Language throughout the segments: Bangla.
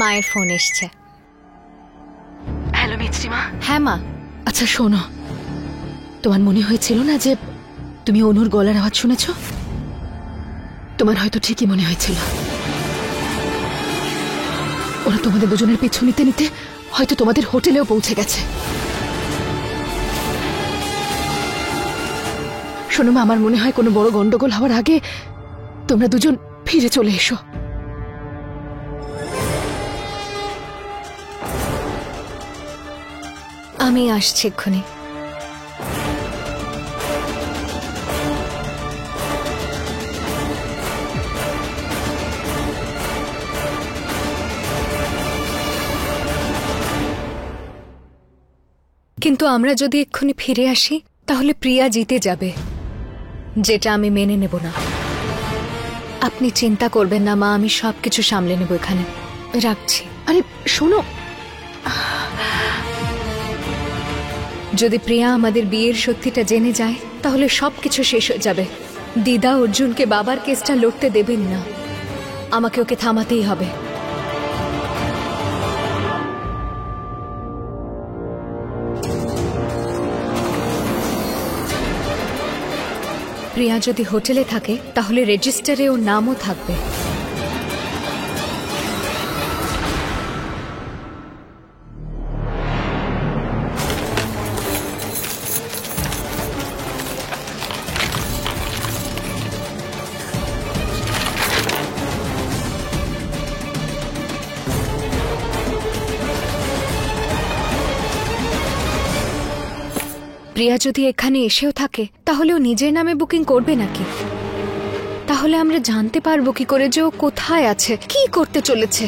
মায়ের ফোন এসছে। হ্যালো মিত্রি মা। হ্যাঁ মা। আচ্ছা শোনো, তোমার মনে হয়েছিল না যে তুমি অনুর গলার আওয়াজ শুনেছ? তোমার হয়তো ঠিকই মনে হয়েছিল। ওরা তোমাদের দুজনের পিছু নিতে নিতে হয়তো তোমাদের হোটেলেও পৌঁছে গেছে। শোনো মা, আমার মনে হয় কোনো বড় গন্ডগোল হওয়ার আগে তোমরা দুজন ফিরে চলে এসো। আমি আসছি এক্ষুনি। কিন্তু আমরা যদি এক্ষুনি ফিরে আসি তাহলে প্রিয়া জিতে যাবে, যেটা আমি মেনে নেব না। আপনি চিন্তা করবেন না মা, আমি সবকিছু সামলে নেব। এখানে রাখছি। আরে শোনো, যদি প্রিয়া আমাদের বিয়ের সত্যিটা জেনে যায় তাহলে সবকিছু শেষ হয়ে যাবে। দিদা অর্জুনকে বাবার কেসটা লড়তে দেবেন না, আমাকে ওকে থামাতেই হবে। প্রিয়া যদি হোটেলে থাকে তাহলে রেজিস্টারে ওর নামও থাকবে। প্রিয়া যদি এখানে এসেও থাকে তাহলে ও নিজের নামে বুকিং করবে নাকি? তাহলে আমরা জানতে পারবো কি করে যে ও কোথায় আছে, কি করতে চলেছে?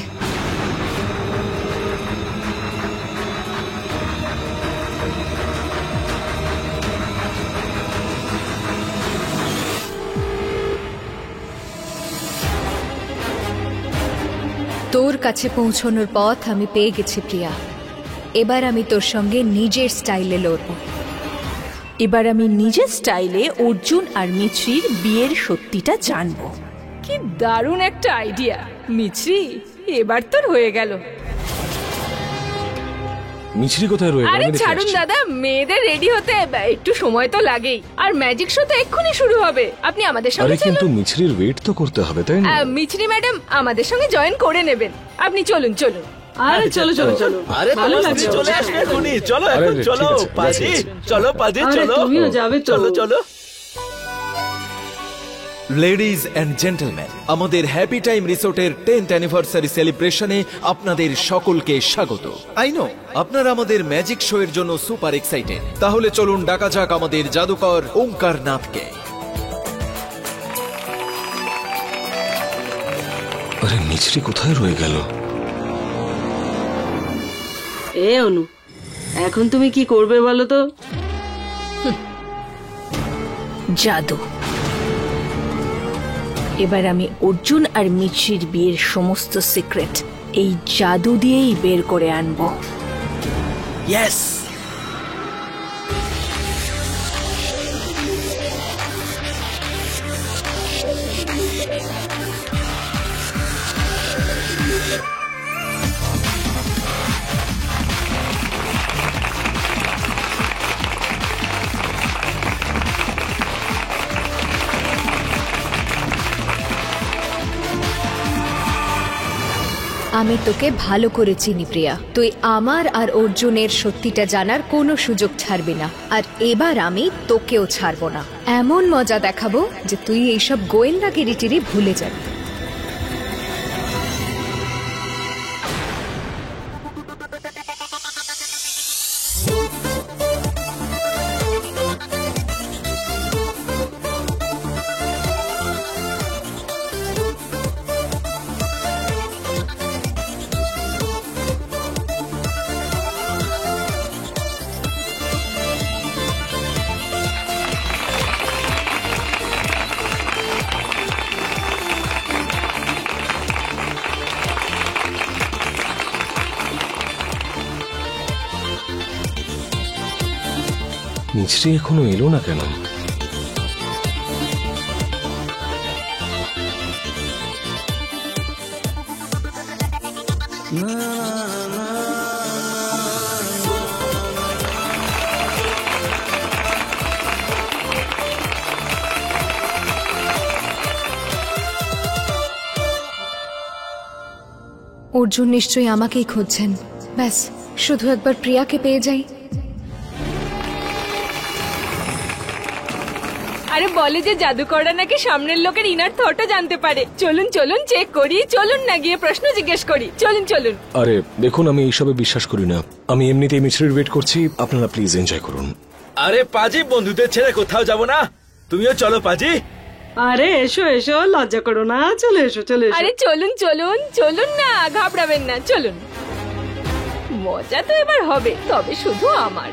তোর কাছে পৌঁছানোর পথ আমি পেয়ে গেছি প্রিয়া। এবার আমি তোর সঙ্গে নিজের স্টাইলে লড়বো। এবার আমি নিজের স্টাইলে অর্জুন আর মিছরির বিয়ের সত্যিটা জানবো। কি দারুণ একটা আইডিয়া মিছরি, এবার তোর হয়ে গেল। মিছরি কোথায় রয়ে গেল? আরে ছাড়ুন দাদা, মেয়েদের রেডি হতে একটু সময় তো লাগেই, আর ম্যাজিক শো তো এক্ষুনি শুরু হবে। আপনি আমাদের সঙ্গে চলুন। কিন্তু মিছরির ওয়েট তো করতে হবে, তাই না? মিছরি ম্যাডাম আমাদের সঙ্গে জয়েন করে নেবেন। আপনি চলুন চলুন। আরে চলো চলো চলো, আরে ভালো লাগছে, চলে আসবে এখনই। চলো এখন চলো পাজি, চলো পাজি চলো, তুমিও যাবে তো? চলো চলো। লেডিজ এন্ড জেন্টলম্যান, আমাদের হ্যাপি টাইম রিসোর্টের 10th অ্যানিভার্সারি সেলিব্রেশনে আপনাদের সকলকে স্বাগত। আই নো আপনারা আমাদের ম্যাজিক শো এর জন্য সুপার এক্সাইটেড। তাহলে চলুন ডাকা যাক আমাদের জাদুকর ওঙ্কার নাথকে। আরে মিছরি কোথায় রয়ে গেল? এ অনু, এখন তুমি কি করবে বলো তো? জাদু। এবার আমি অর্জুন আর মিছরির বিয়ের সমস্ত সিক্রেট এই জাদু দিয়েই বের করে আনবো। ইয়েস। আমি তোকে ভালো করে চিনি প্রিয়া, তুই আমার আর অর্জুনের সত্যিটা জানার কোনো সুযোগ ছাড়বি না, আর এবার আমি তোকেও ছাড়বো না। এমন মজা দেখাবো যে তুই এইসব গোয়েন্দাগিরিটিরি ভুলে যাবি। মিছরি এখনো এলো না কেন? অর্জুন নিশ্চয়ই আমাকেই খুঁজছেন। ব্যাস শুধু একবার প্রিয়াকে পেয়ে যাই। আরে বলে যে জাদুকররা নাকি সামনের লোকের ইনার থটও জানতে পারে। চলুন চলুন চেক করি, চলুন না গিয়ে প্রশ্ন জিজ্ঞেস করি, চলুন চলুন। আরে দেখুন, আমি এইসবে বিশ্বাস করি না। আমি এমনিতেই মিছরির ওয়েট করছি, আপনারা প্লিজ এনজয় করুন। আরে পাজি, বন্ধুদের ছেড়ে কোথাও যাব না, তুমিও চলো পাজি। আরে এসো এসো, লজ্জা করো না, চলে এসো চলে এসো। আরে চলুন চলুন চলুন না, ঘাবড়াবেন না, চলুন। মজা তো এবার হবে, তবে শুধু আমার।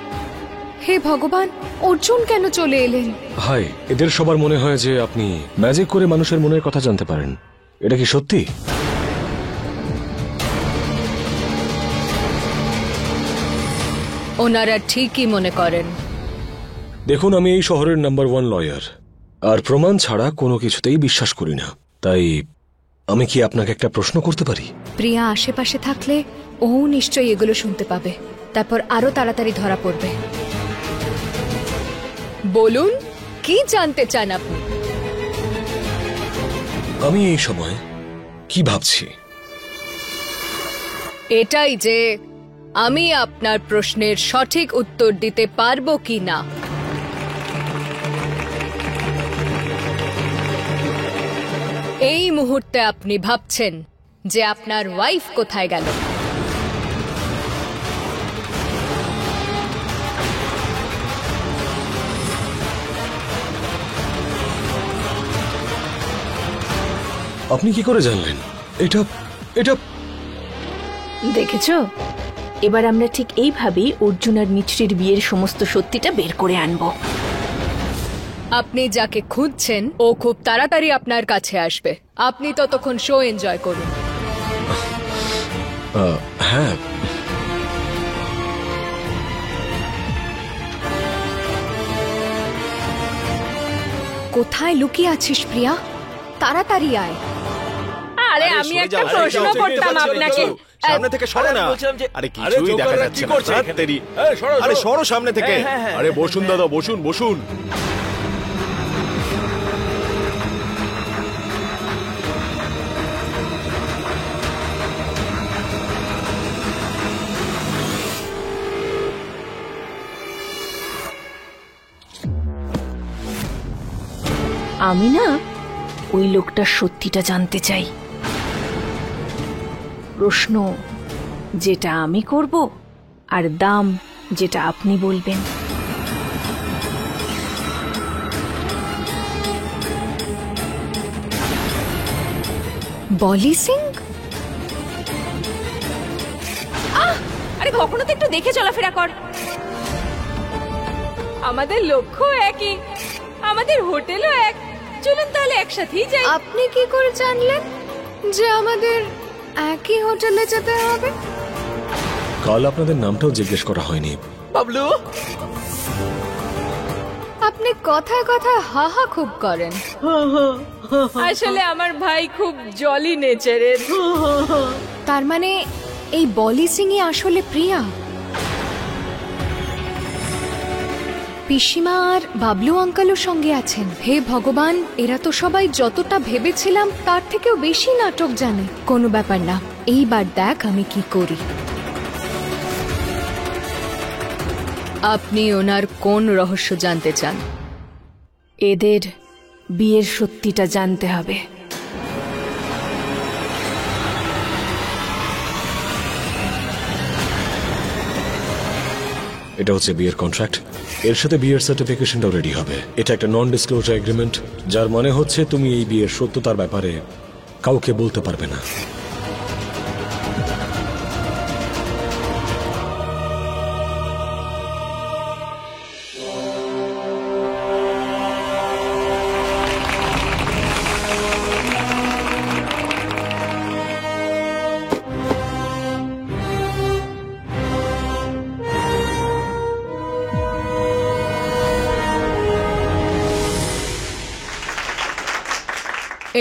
হে ভগবান, অর্জুন কেন চলে এলেন? হাই, এদের সবার মনে হয় যে আপনি ম্যাজিক করে মানুষের মনের কথা জানতে পারেন। এটা কি সত্যি? ওনারা ঠিকই মনে করেন। দেখুন, আমি এই শহরের নাম্বার 1 লয়ার, আর প্রমাণ ছাড়া কোনো কিছুতেই বিশ্বাস করি না। তাই আমি কি আপনাকে একটা প্রশ্ন করতে পারি? প্রিয়া আশেপাশে থাকলে ও নিশ্চয়ই এগুলো শুনতে পাবে, তারপর আরো তাড়াতাড়ি ধরা পড়বে। বলুন, কি জানতে চান আপনি? আমি এই সময় কি ভাবছি? এটাই যে আমি আপনার প্রশ্নের সঠিক উত্তর দিতে পারবো কি না। এই মুহূর্তে আপনি ভাবছেন যে আপনার ওয়াইফ কোথায় গেল। আপনি কি করে জানলেন? এটা এটা দেখেছো, এবার আমরা ঠিক এইভাবেই অর্জুন আর মিছরির বিয়ের সমস্ত সত্যিটা বের করে আনবো। আপনি যাকে খুঁজছেন ও খুব তাড়াতাড়ি আপনার কাছে আসবে। আপনি ততক্ষণ শো এনজয় করুন। হ্যাঁ, কোথায় লুকিয়ে আছিস প্রিয়া? তাড়াতাড়ি আয়। আরে আমি একটা প্রশ্ন করতাম আপনাকে। সামনে থেকে সরো না। আরে কিছুই দেখা যাচ্ছে না। তাড়াতাড়ি। আরে সরো সামনে থেকে। আরে বসুন দাদা, বসুন বসুন। আমি না ওই লোকটার সত্যিটা জানতে চাই। প্রশ্ন যেটা আমি করব, আর দাম যেটা আপনি বলবেন। বলি সিং, আরে কখনো তো একটু দেখে চলাফেরা কর। আমাদের লক্ষ্য একই, আমাদের হোটেলও এক। চলুন তাহলে একসাথেই যাই। আপনি কি করে জানলেন যে আমাদের একই হোটেলে যেতে হবে? কাল আপনাদের নামটাও জিজ্ঞেস করা হয়নি। বাবলু, আপনি কথায় কথায় হা হা খুব করেন। আসলে আমার ভাই খুব জলি নেচারের। তার মানে এই বলি সিংই আসলে প্রিয়া? পিসিমা আর বাবলু আঙ্কেলও সঙ্গে আছেন। হে ভগবান, এরা তো সবাই যতটা ভেবেছিলাম তার থেকেও বেশি নাটক জানে। কোনো ব্যাপার না, এইবার দেখ আমি কি করি। আপনি ওনার কোন রহস্য জানতে চান? এদের বিয়ের সত্যিটা জানতে হবে। এটা হচ্ছে বিয়ের কন্ট্রাক্ট, এর সাথে বিয়ের সার্টিফিকেশনটাও রেডি হবে। এটা একটা নন ডিসক্লোজার এগ্রিমেন্ট, যার মানে হচ্ছে তুমি এই বিয়ের সত্যতার ব্যাপারে কাউকে বলতে পারবে না।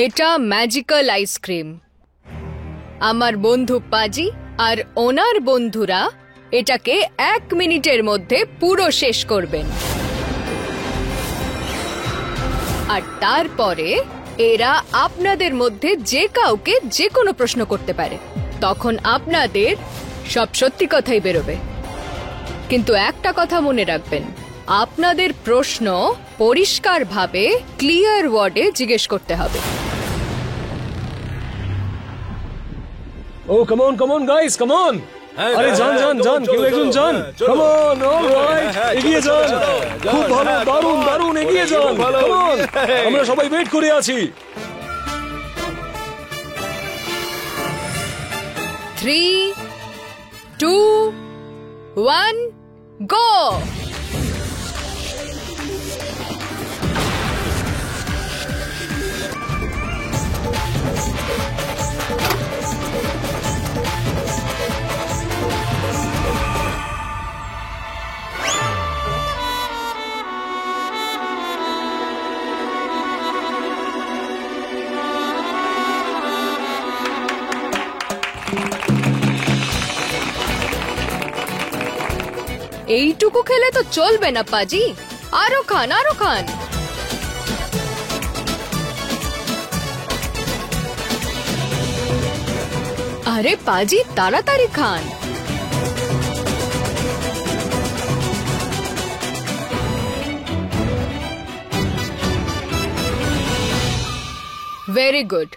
এটা ম্যাজিক্যাল আইসক্রিম। আমার বন্ধু পাজি আর ওনার বন্ধুরা এটাকে 1 মিনিটের মধ্যে পুরো শেষ করবেন। আর তারপরে এরা আপনাদের মধ্যে যে কাউকে যে কোনো প্রশ্ন করতে পারে। তখন আপনাদের সব সত্যি কথাই বেরোবে। কিন্তু একটা কথা মনে রাখবেন, আপনাদের প্রশ্ন পরিষ্কারভাবে ক্লিয়ার ওয়ার্ডে জিজ্ঞেস করতে হবে। Oh come on guys, come on. আরে যান যান যান, কেউ একজন যান। কাম অন, অলরাইট, এগিয়ে যান। খুব ভালো, দারুণ দারুণ, এগিয়ে যান। কাম অন, আমরা সবাই ওয়েট করে আছি। 3, 2, 1, go! এইটুকু খেলে তো চলবে না পাজি, আরো খান আরো খান। আরে পাজি তাড়াতাড়ি খান। Very good.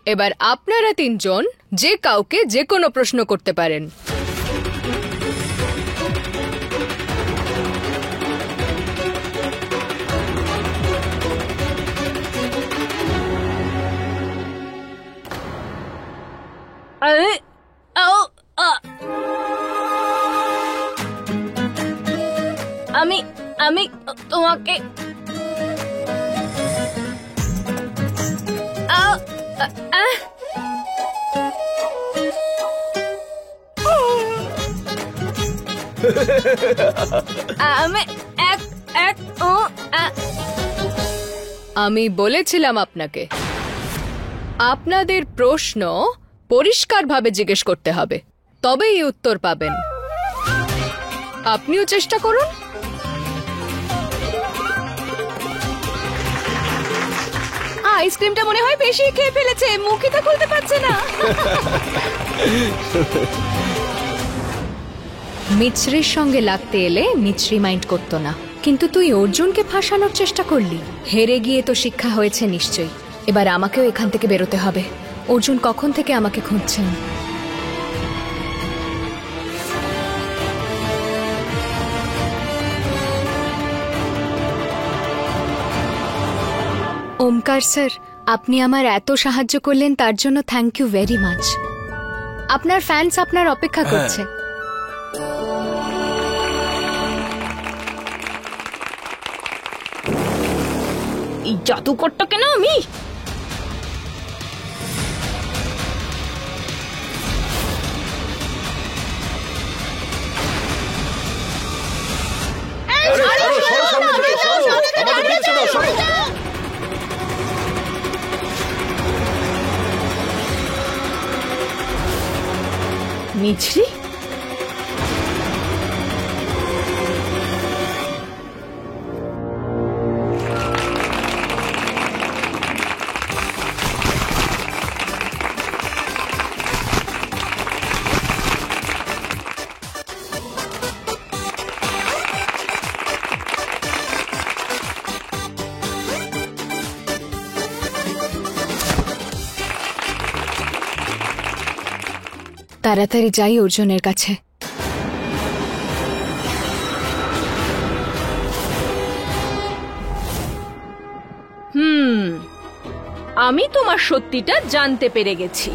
এবার আপনারা 3 জন যে কাউকে যে কোনো প্রশ্ন করতে পারেন। আমি তোমাকে আমি বলেছিলাম আপনাকে, আপনাদের প্রশ্ন পরিষ্কারভাবে জিজ্ঞেস করতে হবে, তবেই উত্তর পাবেন। আপনিও চেষ্টা করুন। আইসক্রিমটা মনে হয় বেশি খেয়ে ফেলেছে, মুখই তো খুলতে পারছে না। মিছরির সঙ্গে লাগতে এলে মিছরি মাইন্ড করতো না, কিন্তু তুই অর্জুনকে ফাঁসানোর চেষ্টা করলি। হেরে গিয়ে তো শিক্ষা হয়েছে নিশ্চয়ই। এবার আমাকেও এখান থেকে বেরোতে হবে। অর্জুন কখন থেকে আমাকে খুঁজছেন। ওমকার স্যার, আপনি আমার এত সাহায্য করলেন তার জন্য থ্যাংক ইউ ভেরি মাচ। আপনার ফ্যান্স আপনার অপেক্ষা করছে। এই জাদুকরটা কেন আমি মিছরি? তাড়াতাড়ি যাই অর্জুনের কাছে। আমি তোমার সত্যিটা জানতে পেরে গেছি।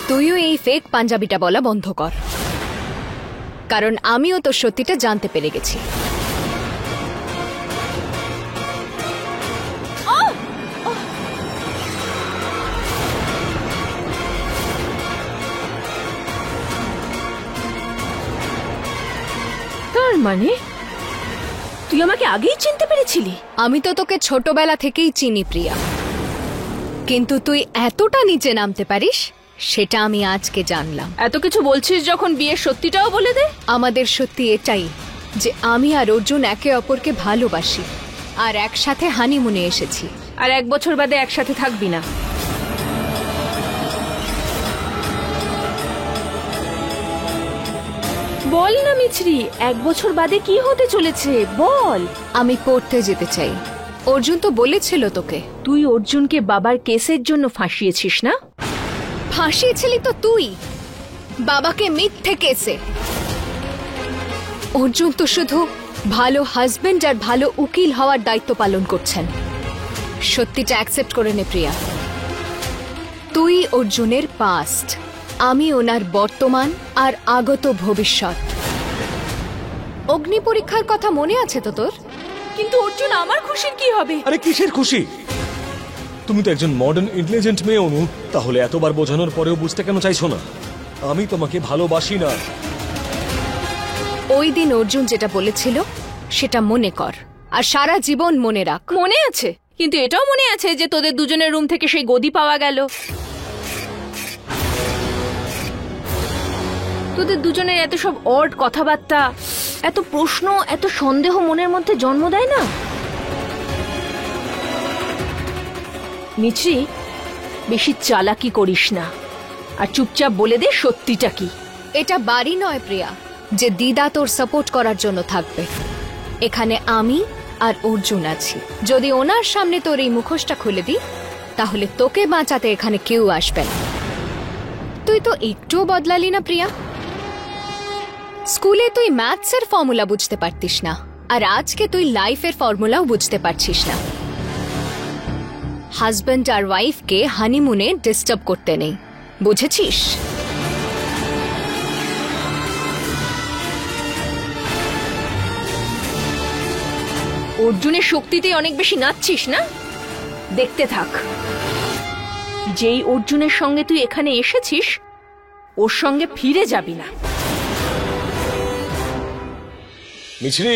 তুইও এই ফেক পাঞ্জাবিটা বলা বন্ধ কর, কারণ আমিও তোর সত্যিটা জানতে পেরে গেছি। মানে তুই আমাকে আগেই চিনতে পেরেছিলি? আমি তো তোকে ছোটবেলা থেকেই চিনি প্রিয়া, কিন্তু তুই এতটা নিচে নামতে পারিস সেটা আমি আজকে জানলাম। এত কিছু বলছিস যখন বিয়ের সত্যিটাও বলে দে। আমাদের সত্যি এটাই যে আমি আর অর্জুন একে অপরকে ভালোবাসি আর একসাথে হানিমুনে এসেছি। আর 1 বছর বাদে একসাথে থাকবি না। বল না মিছরি, 1 বছর বাদে কি হতে চলেছে বল। আমি পড়তে যেতে চাই। অর্জুন তো বলেছিল তোকে। তুই অর্জুনকে বাবার কেসের জন্য ফাঁসিয়েছিস না? ফাঁসিয়েছিলি তো তুই, বাবাকে মিথ্যে কেসে। অর্জুন তো শুধু ভালো হাজবেন্ড আর ভালো উকিল হওয়ার দায়িত্ব পালন করছেন। সত্যিটা অ্যাকসেপ্ট করে নে প্রিয়া, তুই অর্জুনের পাস্ট, আমি ওনার বর্তমান আর আগত ভবিষ্যৎ। অগ্নি পরীক্ষার কথা মনে আছে তো তোর? কিন্তু অর্জুন আমার খুশির কি হবে? আরে কিসের খুশি? তুমি তো একজন মডার্ন ইন্টেলিজেন্ট মেয়ে অনু, তাহলে এতবার বোঝানোর পরেও বুঝতে কেন চাইছো না? আমি তোমাকে ভালোবাসি না। ওই দিন অর্জুন যেটা বলেছিল সেটা মনে কর আর সারা জীবন মনে রাখ। মনে আছে, কিন্তু এটাও মনে আছে যে তোদের দুজনের রুম থেকে সেই গদি পাওয়া গেল। তোদের দুজনের এত সব অড কথাবার্তা, এত প্রশ্ন, এত সন্দেহ মনের মধ্যে জন্ম দেয় না? মিছরি, বেশি চালাকি করিস না আর চুপচাপ বলে দে সত্যিটা কি। এটা বাড়ি নয় প্রিয়া যে দিদা তোর সাপোর্ট করার জন্য থাকবে। এখানে আমি আর অর্জুন আছি। যদি ওনার সামনে তোর এই মুখোশটা খুলে দিই তাহলে তোকে বাঁচাতে এখানে কেউ আসবে না। তুই তো একটুও বদলালি না প্রিয়া। স্কুলে তুই ম্যাথসের ফর্মুলা বুঝতে পারতিস না, আর আজকে তুই লাইফের ফর্মুলাও বুঝতে পারছিস না। হাজব্যান্ড আর ওয়াইফকে হানিমুনে ডিস্টার্ব করতে নেই, বুঝেছিস? অর্জুনের শক্তিতে অনেক বেশি নাচছিস না? দেখতে থাক, যেই অর্জুনের সঙ্গে তুই এখানে এসেছিস ওর সঙ্গে ফিরে যাবি না। মিছরি,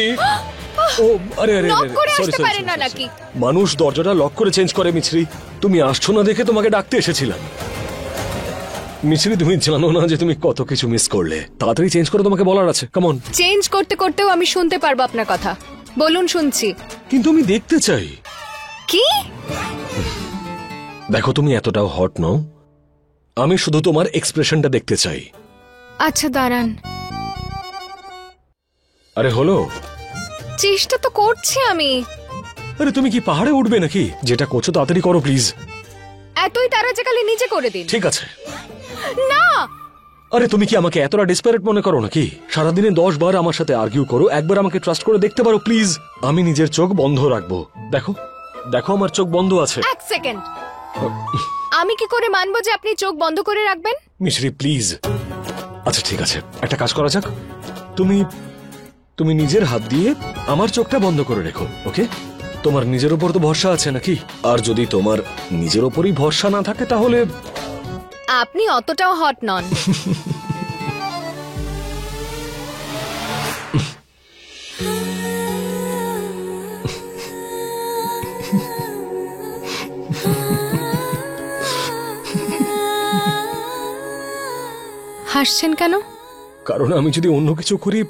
ও আরে আরে নক করে সরি আসতে পারে না নাকি? মানুষ দরজাটা লক করে চেঞ্জ করে। মিছরি, তুমি আসছো না দেখে তোমাকে ডাকতে এসেছিলাম। মিছরি, তুমি জানো না যে তুমি কত কিছু মিস করলে। তাড়াতাড়ি চেঞ্জ করে তোমাকে বলার আছে। Come on. চেঞ্জ করতে করতেও আমি শুনতে পারবো আপনার কথা। বলুন, শুনছি। কিন্তু আমি দেখতে চাই। কি? দেখো, তুমি এতটাও হট নও। আমি শুধু তোমার এক্সপ্রেশনটা দেখতে চাই। আচ্ছা দাঁড়ান। আরে হলো, চেষ্টা তো করছি আমি। আরে তুমি কি পাহাড়ে উঠবে নাকি? যেটা করছো তাড়াতাড়ি করো প্লিজ। এতই তারা যে কালে নিচে করে দিন। ঠিক আছে। না, আরে তুমি কি আমাকে এতটা ডেসপারেট মনে করো নাকি? সারাদিনে 10 বার আমার সাথে আর্গিউ করো, একবার আমাকে ট্রাস্ট করে দেখতে পারো প্লিজ। আমি নিজের চোখ বন্ধ রাখবো। দেখো দেখো, আমার চোখ বন্ধ আছে। এক সেকেন্ড। আমি কি করে মানবো যে আপনি চোখ বন্ধ করে রাখবেন? মিছরি প্লিজ। আচ্ছা ঠিক আছে, একটা কাজ করা যাক। তুমি তুমি নিজের হাত দিয়ে আমার চোখটা বন্ধ করে রেখো, ওকে? তোমার নিজের উপর তো ভরসা আছে নাকি? আর যদি তোমার নিজের উপরই ভরসা না থাকে তাহলে আপনি অতটাও হট নন। হাসছেন কেন? কারণ আমি যদি অন্য কিছু করি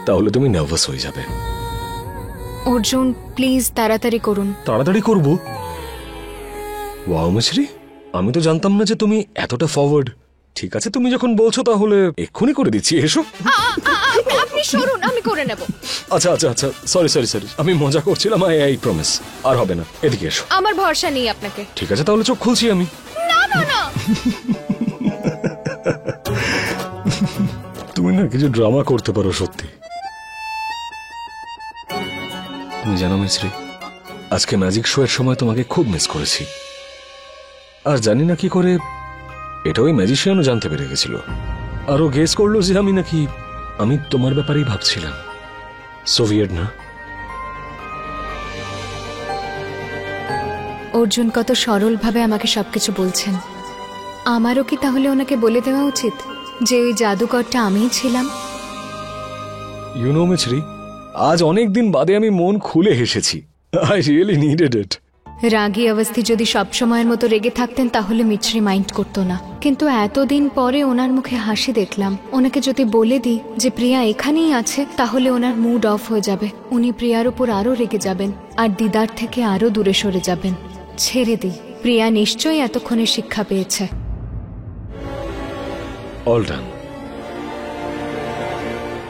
তাহলে তুমি নার্ভাস হয়ে যাবে। অর্জুন প্লিজ তাড়াতাড়ি করুন। তাড়াতাড়ি করব? ওয়াও মিছরি, আমি তো জানতাম না যে তুমি এতটা ফরওয়ার্ড। ঠিক আছে, তুমি যখন বলছো তাহলে এক্ষুনি করে দিচ্ছি। এসো। আপনি সরুন, আমি করে নেব। আচ্ছা আচ্ছা আচ্ছা, সরি সরি সরি, আমি মজা করছিলাম। আই প্রমিস আর হবে না। এদিকে এসো। আমার ভরসা নেই আপনাকে। ঠিক আছে, তাহলে চোখ খুলছি আমি। না না না। তুমি না কিছু ড্রামা করতে পারো সত্যি। তুমি জানো মিছরি, আজকে ম্যাজিক শো এর সময় তোমাকে খুব মিস করেছি। আর জানি না কি করে এটা ওই ম্যাজিশিয়ানও জানতে পেরে গেছিল। আরো গেস করলো যে আমি তোমার ব্যাপারেই ভাবছিলাম। সোভিয়েট না? অর্জুন কত সরল ভাবে আমাকে সবকিছু বলছেন। আমারও কি তাহলে ওনাকে বলে দেওয়া উচিত যে ওই জাদুকরটা আমিই ছিলাম? ইউ নো মিছরি, আজ অনেক দিন বাদে আমি মন খুলে হেসেছি। আই রিয়েলি নিডেড ইট। রাগী অবস্থি যদি সবসময়ের মতো রেগে থাকতেন তাহলে মিছরি মাইন্ড করতো না, কিন্তু এতদিন পরে ওনার মুখে হাসি দেখলাম। ওনাকে যদি বলে দিই যে প্রিয়া এখানেই আছে তাহলে ওনার মুড অফ হয়ে যাবে, উনি প্রিয়ার উপর আরো রেগে যাবেন আর দিদার থেকে আরো দূরে সরে যাবেন। ছেড়ে দিই, প্রিয়া নিশ্চয়ই এতক্ষণে শিক্ষা পেয়েছে। All done.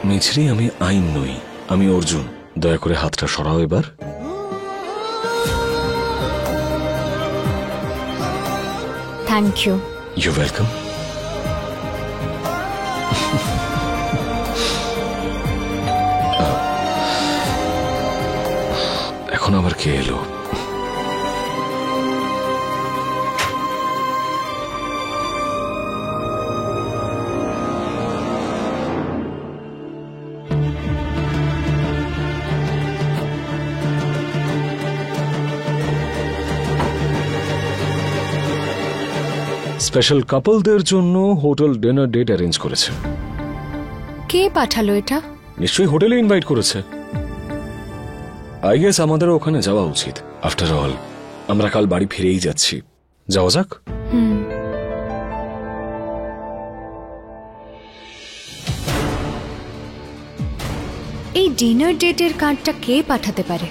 মিছরি, আমি আইন নই, আমি অর্জুন। দয়া করে হাতটা সরাও এবার। Thank you. You welcome. এখন আবার কে এলো? স্পেশাল কাপলদের জন্য হোটেল ডিনার ডেট অ্যারেঞ্জ করেছে। কে পাঠালো এটা? নিশ্চয়ই হোটেলে ইনভাইট করেছে। আই গেস আমাদের ওখানে যাওয়া উচিত। আফটার অল আমরা কাল বাড়ি ফিরেই যাচ্ছি। যাওয়া যাক। এই ডিনার ডেটের কার্ডটা কে পাঠাতে পারে?